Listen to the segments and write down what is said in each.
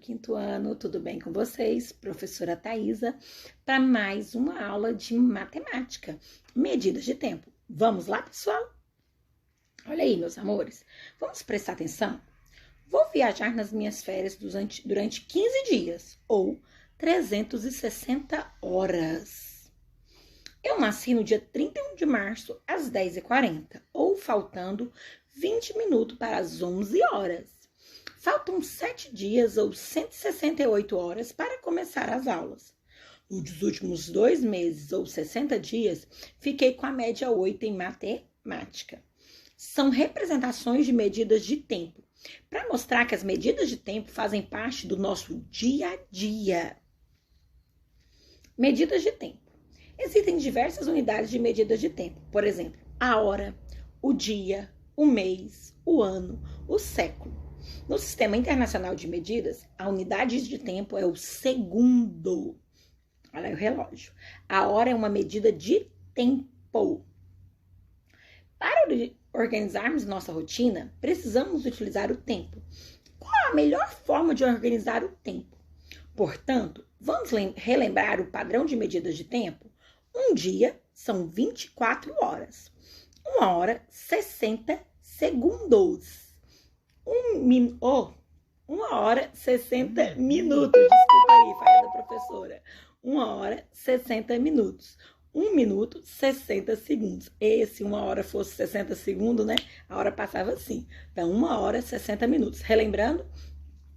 quinto ano, tudo bem com vocês? Professora Thaisa, para mais uma aula de matemática, medidas de tempo. Vamos lá, pessoal? Olha aí, meus amores, vamos prestar atenção? Vou viajar nas minhas férias durante 15 dias, ou 360 horas. Eu nasci no dia 31 de março, às 10h40, ou faltando 20 minutos para as 11 horas. Faltam 7 dias ou 168 horas para começar as aulas. Nos últimos 2 meses ou 60 dias, fiquei com a média 8 em matemática. São representações de medidas de tempo, para mostrar que as medidas de tempo fazem parte do nosso dia a dia. Medidas de tempo. Existem diversas unidades de medidas de tempo, por exemplo, a hora, o dia, o mês, o ano, o século. No Sistema Internacional de Medidas, a unidade de tempo é o segundo. Olha aí o relógio. A hora é uma medida de tempo. Para organizarmos nossa rotina, precisamos utilizar o tempo. Qual a melhor forma de organizar o tempo? Portanto, vamos relembrar o padrão de medidas de tempo? Um dia são 24 horas. 1 hora, 60 segundos. 1 hora, 60 minutos. Desculpa aí, falha da professora. 1 hora, 60 minutos. 1 minuto, 60 segundos. Se 1 hora fosse 60 segundos, né? A hora passava assim. Então, 1 hora, 60 minutos. Relembrando,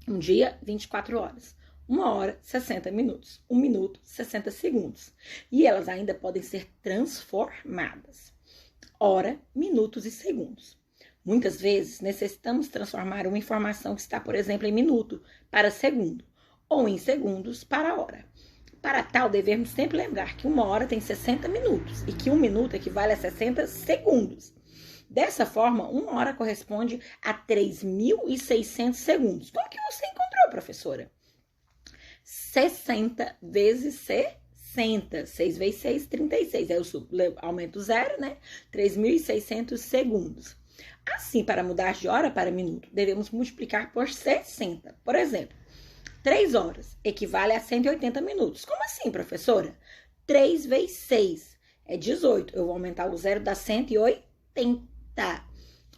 um dia, 24 horas. 1 hora, 60 minutos. 1 minuto, 60 segundos. E elas ainda podem ser transformadas. Hora, minutos e segundos. Muitas vezes, necessitamos transformar uma informação que está, por exemplo, em minuto para segundo, ou em segundos para hora. Para tal, devemos sempre lembrar que 1 hora tem 60 minutos e que 1 minuto equivale a 60 segundos. Dessa forma, 1 hora corresponde a 3.600 segundos. Como que você encontrou, professora? 60 vezes 60. 6 vezes 6, 36. Aí eu aumento 0, né? 3.600 segundos. Assim, para mudar de hora para minuto, devemos multiplicar por 60. Por exemplo, 3 horas equivale a 180 minutos. Como assim, professora? 3 vezes 6 é 18. Eu vou aumentar o 0, dá 180.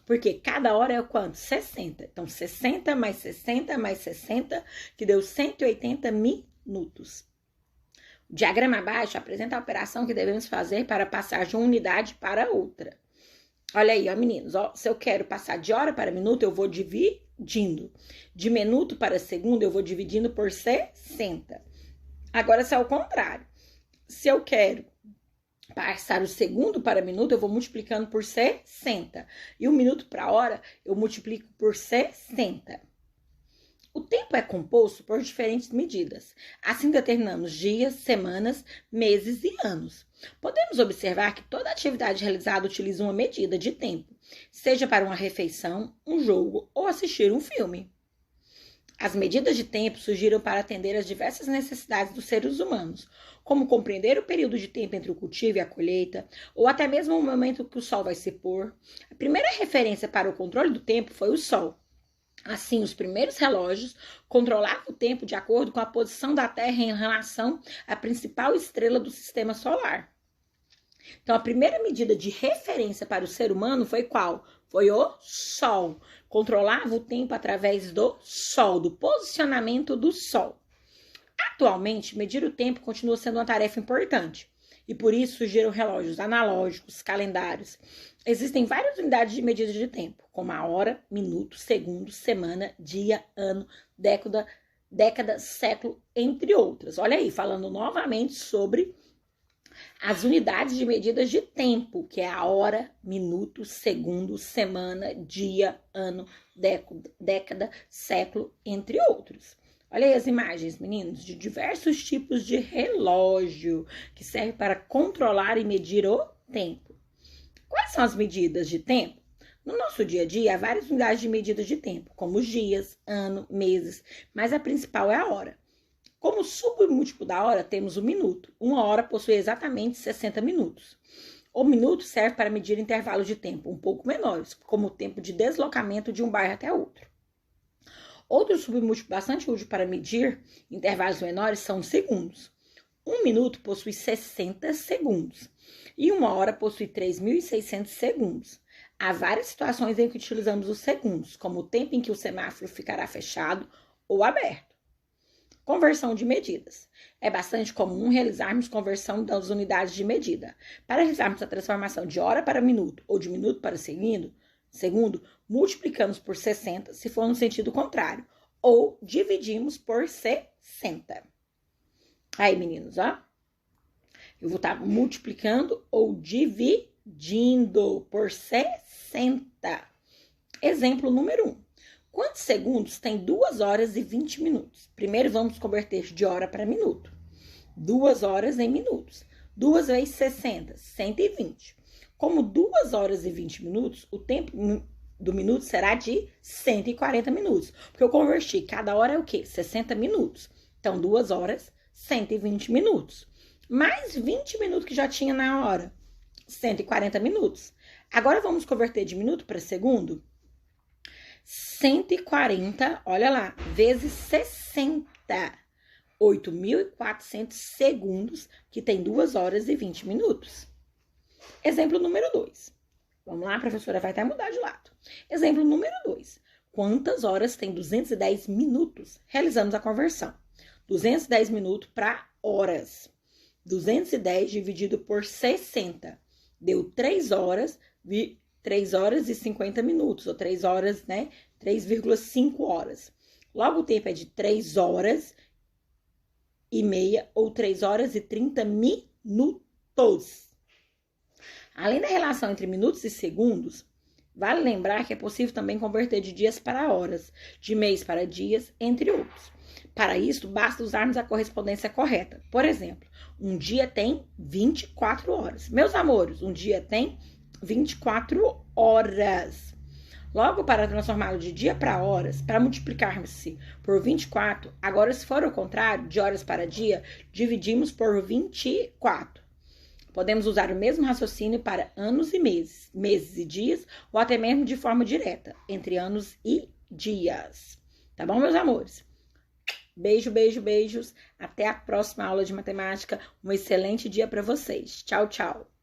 Porque cada hora é o quanto? 60. Então, 60 mais 60 mais 60, que deu 180 minutos. O diagrama abaixo apresenta a operação que devemos fazer para passar de uma unidade para outra. Olha aí, ó, meninos, ó, se eu quero passar de hora para minuto, eu vou dividindo. De minuto para segundo, eu vou dividindo por 60. Agora, se é o contrário, se eu quero passar o segundo para minuto, eu vou multiplicando por 60. E o minuto para hora, eu multiplico por 60. O tempo é composto por diferentes medidas. Assim determinamos dias, semanas, meses e anos. Podemos observar que toda atividade realizada utiliza uma medida de tempo, seja para uma refeição, um jogo ou assistir um filme. As medidas de tempo surgiram para atender às diversas necessidades dos seres humanos, como compreender o período de tempo entre o cultivo e a colheita, ou até mesmo o momento que o sol vai se pôr. A primeira referência para o controle do tempo foi o sol. Assim, os primeiros relógios controlavam o tempo de acordo com a posição da Terra em relação à principal estrela do sistema solar. Então, a primeira medida de referência para o ser humano foi qual? Foi o Sol. Controlava o tempo através do Sol, do posicionamento do Sol. Atualmente, medir o tempo continua sendo uma tarefa importante. E por isso surgiram relógios analógicos, calendários. Existem várias unidades de medida de tempo, como a hora, minuto, segundo, semana, dia, ano, década, século, entre outras. Olha aí, falando novamente sobre as unidades de medidas de tempo, que é a hora, minuto, segundo, semana, dia, ano, década, século, entre outros. Olha aí as imagens, meninos, de diversos tipos de relógio que servem para controlar e medir o tempo. Quais são as medidas de tempo? No nosso dia a dia, há várias unidades de medidas de tempo, como os dias, ano, meses, mas a principal é a hora. Como submúltiplo da hora, temos o minuto. 1 hora possui exatamente 60 minutos. O minuto serve para medir intervalos de tempo um pouco menores, como o tempo de deslocamento de um bairro até outro. Outro submúltiplo bastante útil para medir intervalos menores são os segundos. 1 minuto possui 60 segundos e 1 hora possui 3.600 segundos. Há várias situações em que utilizamos os segundos, como o tempo em que o semáforo ficará fechado ou aberto. Conversão de medidas. É bastante comum realizarmos conversão das unidades de medida. Para realizarmos a transformação de hora para minuto ou de minuto para segundo, multiplicamos por 60 se for no sentido contrário, ou dividimos por 60. Aí, meninos, ó. Eu vou estar multiplicando ou dividindo por 60. Exemplo número 1. Quantos segundos tem 2 horas e 20 minutos? Primeiro vamos converter de hora para minuto. 2 horas em minutos. 2 vezes 60, 120. Como 2 horas e 20 minutos, o tempo do minuto será de 140 minutos. Porque eu converti, cada hora é o quê? 60 minutos. Então, 2 horas, 120 minutos. Mais 20 minutos que já tinha na hora. 140 minutos. Agora, vamos converter de minuto para segundo. 140, olha lá, vezes 60. 8.400 segundos, que tem 2 horas e 20 minutos. Exemplo número 2. Vamos lá, a professora vai até mudar de lado. Exemplo número 2. Quantas horas tem 210 minutos? Realizamos a conversão. 210 minutos para horas. 210 dividido por 60. Deu 3 horas e 50 minutos, ou 3 horas, né? 3,5 horas. Logo, o tempo é de 3 horas e meia, ou 3 horas e 30 minutos. Além da relação entre minutos e segundos, vale lembrar que é possível também converter de dias para horas, de mês para dias, entre outros. Para isso, basta usarmos a correspondência correta. Por exemplo, um dia tem 24 horas. Meus amores, um dia tem 24 horas. Logo, para transformá-lo de dia para horas, para multiplicarmos-se por 24, agora, se for o contrário, de horas para dia, dividimos por 24. Podemos usar o mesmo raciocínio para anos e meses, meses e dias, ou até mesmo de forma direta, entre anos e dias. Tá bom, meus amores? Beijo, beijo, beijos. Até a próxima aula de matemática. Um excelente dia para vocês. Tchau, tchau.